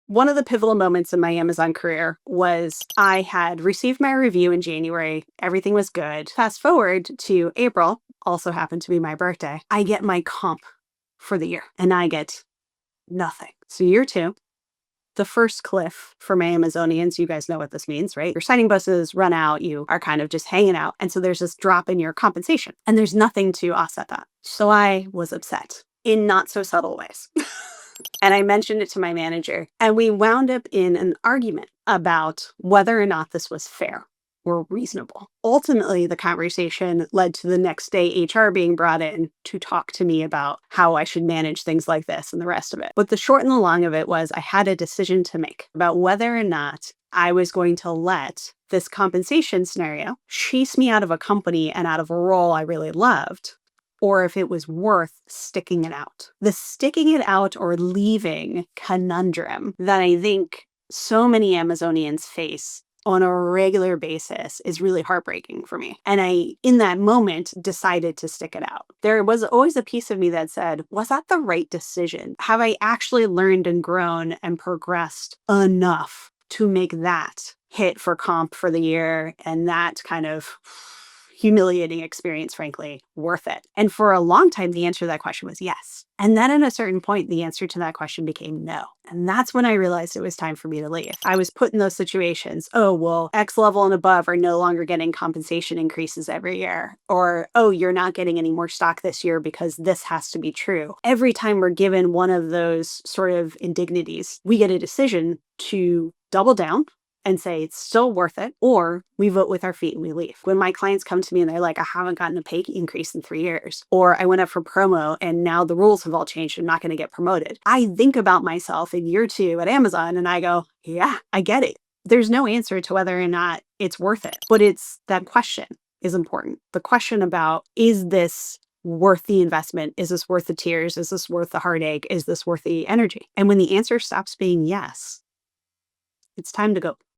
One of the pivotal moments in my Amazon career was I had received my review in January. Everything was good. Fast forward to April, also happened to be my birthday. I get my comp for the year and I get nothing. So year two, the first cliff for my Amazonians, you guys know what this means, right? Your signing bonuses run out, you are kind of just hanging out. And so there's this drop in your compensation and there's nothing to offset that. So I was upset in not so subtle ways. And I mentioned it to my manager, and we wound up in an argument about whether or not this was fair or reasonable. Ultimately, the conversation led to the next day HR being brought in to talk to me about how I should manage things like this and the rest of it. But the short and the long of it was I had a decision to make about whether or not I was going to let this compensation scenario chase me out of a company and out of a role I really loved, or if it was worth sticking it out. The sticking it out or leaving conundrum that I think so many Amazonians face on a regular basis is really heartbreaking for me. And I, in that moment, decided to stick it out. There was always a piece of me that said, was that the right decision? Have I actually learned and grown and progressed enough to make that hit for comp for the year and that kind of humiliating experience, frankly, worth it? And for a long time, the answer to that question was yes. And then at a certain point, the answer to that question became no. And that's when I realized it was time for me to leave. I was put in those situations. Oh, well, X level and above are no longer getting compensation increases every year. Or, oh, you're not getting any more stock this year because this has to be true. Every time we're given one of those sort of indignities, we get a decision to double down and say it's still worth it, or we vote with our feet and we leave. When my clients come to me and they're like, I haven't gotten a pay increase in 3 years, or I went up for promo and now the rules have all changed, I'm not going to get promoted. I think about myself in year two at Amazon and I go, yeah, I get it. There's no answer to whether or not it's worth it, but it's that question is important. The question about, is this worth the investment? Is this worth the tears? Is this worth the heartache? Is this worth the energy? And when the answer stops being yes, it's time to go.